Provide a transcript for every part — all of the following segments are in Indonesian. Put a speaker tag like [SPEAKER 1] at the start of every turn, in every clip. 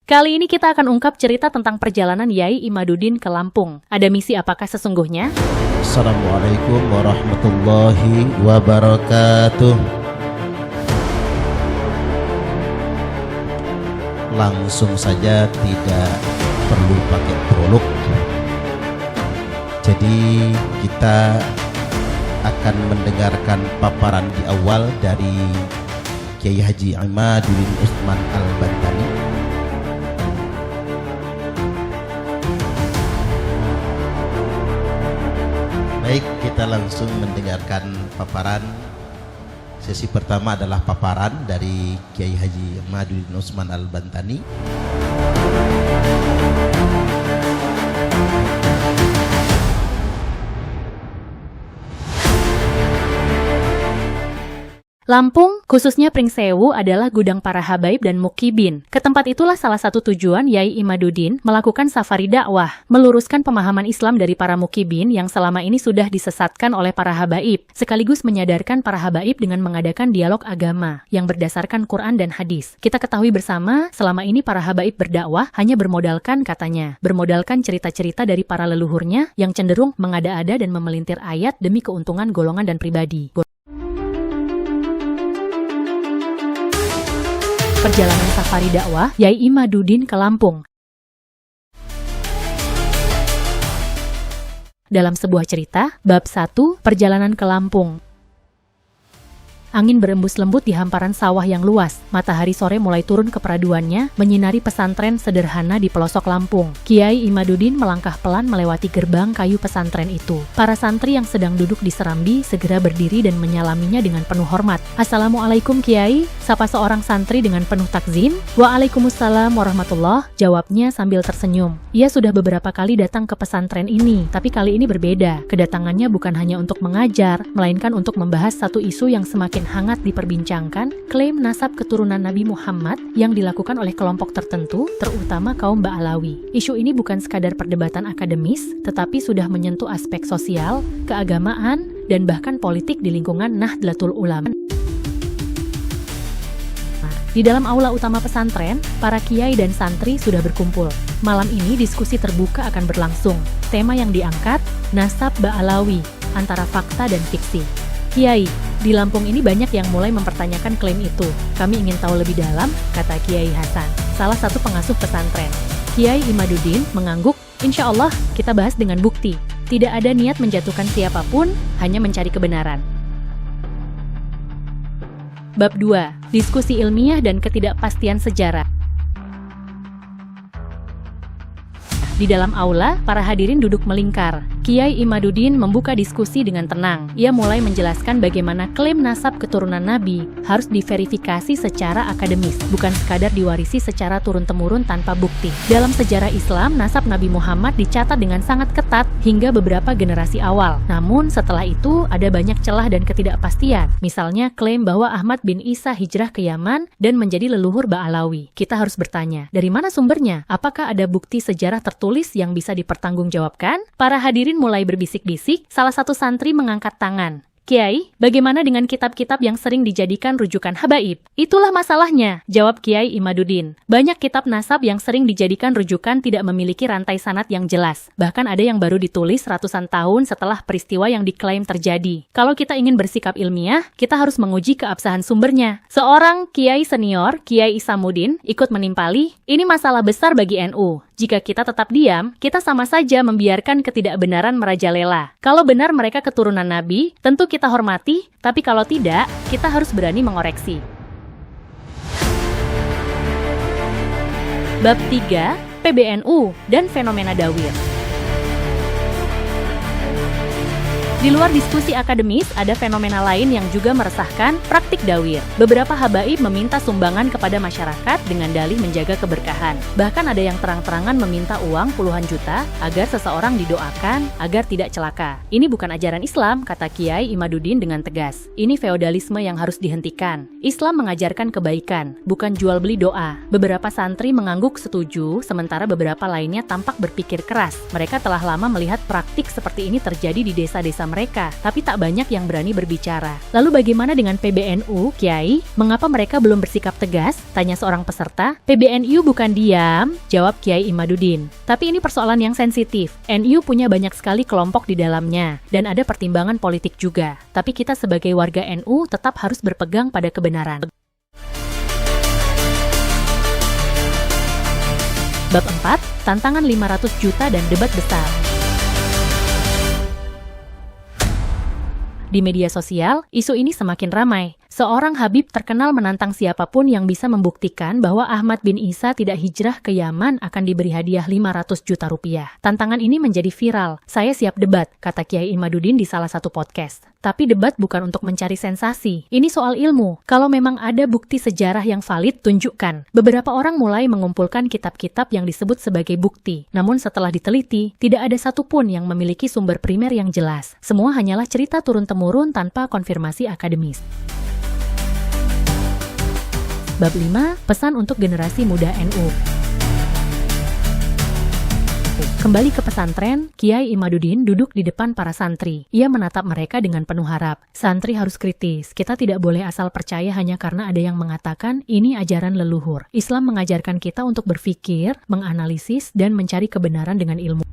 [SPEAKER 1] Kali ini kita akan ungkap cerita tentang perjalanan Yai Imaduddin ke Lampung. Ada misi apakah sesungguhnya?
[SPEAKER 2] Assalamualaikum warahmatullahi wabarakatuh. Langsung saja, tidak perlu pakai prolog. Jadi kita akan mendengarkan paparan di awal dari Kiai Haji Imaduddin Utsman Al-Bantani. Baik, kita langsung mendengarkan paparan. Sesi pertama adalah paparan dari Kiai Haji Imaduddin Utsman Al-Bantani.
[SPEAKER 1] Lampung, khususnya Pringsewu, adalah gudang para habaib dan mukibin. Ke tempat itulah salah satu tujuan Yai Imaduddin melakukan safari dakwah, meluruskan pemahaman Islam dari para mukibin yang selama ini sudah disesatkan oleh para habaib, sekaligus menyadarkan para habaib dengan mengadakan dialog agama yang berdasarkan Quran dan hadis. Kita ketahui bersama, selama ini para habaib berdakwah hanya bermodalkan cerita-cerita dari para leluhurnya yang cenderung mengada-ada dan memelintir ayat demi keuntungan golongan dan pribadi. Perjalanan safari dakwah Yai Imaduddin ke Lampung. Dalam sebuah cerita, bab 1, perjalanan ke Lampung. Angin berembus lembut di hamparan sawah yang luas. Matahari sore mulai turun ke peraduannya, menyinari pesantren sederhana di pelosok Lampung. Kiai Imaduddin melangkah pelan melewati gerbang kayu pesantren itu. Para santri yang sedang duduk di serambi segera berdiri dan menyalaminya dengan penuh hormat. "Assalamualaikum Kiai," sapa seorang santri dengan penuh takzim. "Waalaikumsalam warahmatullah," jawabnya sambil tersenyum. Ia sudah beberapa kali datang ke pesantren ini, tapi kali ini berbeda. Kedatangannya bukan hanya untuk mengajar, melainkan untuk membahas satu isu yang semakin hangat diperbincangkan, klaim nasab keturunan Nabi Muhammad yang dilakukan oleh kelompok tertentu, terutama kaum Ba'alawi. Isu ini bukan sekadar perdebatan akademis, tetapi sudah menyentuh aspek sosial, keagamaan, dan bahkan politik di lingkungan Nahdlatul Ulama. Di dalam aula utama pesantren, para kiai dan santri sudah berkumpul. Malam ini diskusi terbuka akan berlangsung. Tema yang diangkat, nasab Ba'alawi, antara fakta dan fiksi. "Kiai, di Lampung ini banyak yang mulai mempertanyakan klaim itu. Kami ingin tahu lebih dalam," kata Kiai Hasan, salah satu pengasuh pesantren. Kiai Imaduddin mengangguk, "Insya Allah, kita bahas dengan bukti. Tidak ada niat menjatuhkan siapapun, hanya mencari kebenaran." Bab 2, diskusi ilmiah dan ketidakpastian sejarah. Di dalam aula, para hadirin duduk melingkar. Kiai Imaduddin membuka diskusi dengan tenang. Ia mulai menjelaskan bagaimana klaim nasab keturunan Nabi harus diverifikasi secara akademis, bukan sekadar diwarisi secara turun-temurun tanpa bukti. Dalam sejarah Islam, nasab Nabi Muhammad dicatat dengan sangat ketat hingga beberapa generasi awal. Namun setelah itu ada banyak celah dan ketidakpastian. Misalnya klaim bahwa Ahmad bin Isa hijrah ke Yaman dan menjadi leluhur Ba'alawi. Kita harus bertanya, dari mana sumbernya? Apakah ada bukti sejarah tertulis yang bisa dipertanggungjawabkan? Para hadirin mulai berbisik-bisik. Salah satu santri mengangkat tangan. "Kiai, bagaimana dengan kitab-kitab yang sering dijadikan rujukan habaib?" "Itulah masalahnya," jawab Kiai Imaduddin. "Banyak kitab nasab yang sering dijadikan rujukan tidak memiliki rantai sanad yang jelas. Bahkan ada yang baru ditulis ratusan tahun setelah peristiwa yang diklaim terjadi. Kalau kita ingin bersikap ilmiah, kita harus menguji keabsahan sumbernya." Seorang Kiai senior, Kiai Isamuddin, ikut menimpali, "Ini masalah besar bagi NU. Jika kita tetap diam, kita sama saja membiarkan ketidakbenaran merajalela. Kalau benar mereka keturunan Nabi, tentu kita hormati, tapi kalau tidak, kita harus berani mengoreksi." Bab 3, PBNU dan fenomena dawir. Di luar diskusi akademis, ada fenomena lain yang juga meresahkan, praktik dawir. Beberapa habaib meminta sumbangan kepada masyarakat dengan dalih menjaga keberkahan. Bahkan ada yang terang-terangan meminta uang puluhan juta agar seseorang didoakan agar tidak celaka. "Ini bukan ajaran Islam," kata Kiai Imaduddin dengan tegas. "Ini feodalisme yang harus dihentikan. Islam mengajarkan kebaikan, bukan jual beli doa." Beberapa santri mengangguk setuju, sementara beberapa lainnya tampak berpikir keras. Mereka telah lama melihat praktik seperti ini terjadi di desa-desa mereka. mereka, tapi tak banyak yang berani berbicara. Lalu bagaimana dengan PBNU, Kiai? Mengapa mereka belum bersikap tegas? Tanya seorang peserta. PBNU bukan diam, jawab Kiai Imaduddin. Tapi ini persoalan yang sensitif. NU punya banyak sekali kelompok di dalamnya, dan ada pertimbangan politik juga. Tapi kita sebagai warga NU tetap harus berpegang pada kebenaran. Bab 4, tantangan 500 juta dan debat besar. Di media sosial, isu ini semakin ramai. Seorang Habib terkenal menantang siapapun yang bisa membuktikan bahwa Ahmad bin Isa tidak hijrah ke Yaman akan diberi hadiah 500 juta rupiah. Tantangan ini menjadi viral. Saya siap debat, kata Kiai Imaduddin di salah satu podcast. Tapi debat bukan untuk mencari sensasi. Ini soal ilmu. Kalau memang ada bukti sejarah yang valid, tunjukkan. Beberapa orang mulai mengumpulkan kitab-kitab yang disebut sebagai bukti. Namun setelah diteliti, tidak ada satupun yang memiliki sumber primer yang jelas. Semua hanyalah cerita turun-temurun tanpa konfirmasi akademis. Bab 5, pesan untuk generasi muda NU. Kembali ke pesantren, Kiai Imaduddin duduk di depan para santri. Ia menatap mereka dengan penuh harap. Santri harus kritis. Kita tidak boleh asal percaya hanya karena ada yang mengatakan ini ajaran leluhur. Islam mengajarkan kita untuk berpikir, menganalisis, dan mencari kebenaran dengan ilmu.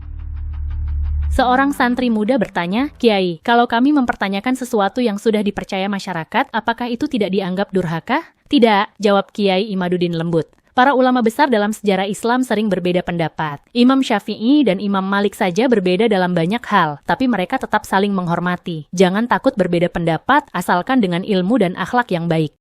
[SPEAKER 1] Seorang santri muda bertanya, Kiai, kalau kami mempertanyakan sesuatu yang sudah dipercaya masyarakat, apakah itu tidak dianggap durhaka? Tidak, jawab Kiai Imaduddin lembut. Para ulama besar dalam sejarah Islam sering berbeda pendapat. Imam Syafi'i dan Imam Malik saja berbeda dalam banyak hal, tapi mereka tetap saling menghormati. Jangan takut berbeda pendapat, asalkan dengan ilmu dan akhlak yang baik.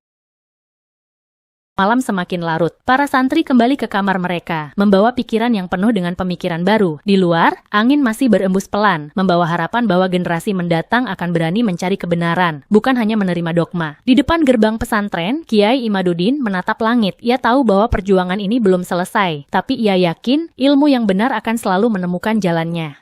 [SPEAKER 1] Malam semakin larut. Para santri kembali ke kamar mereka, membawa pikiran yang penuh dengan pemikiran baru. Di luar, angin masih berembus pelan, membawa harapan bahwa generasi mendatang akan berani mencari kebenaran, bukan hanya menerima dogma. Di depan gerbang pesantren, Kiai Imaduddin menatap langit. Ia tahu bahwa perjuangan ini belum selesai, tapi ia yakin ilmu yang benar akan selalu menemukan jalannya.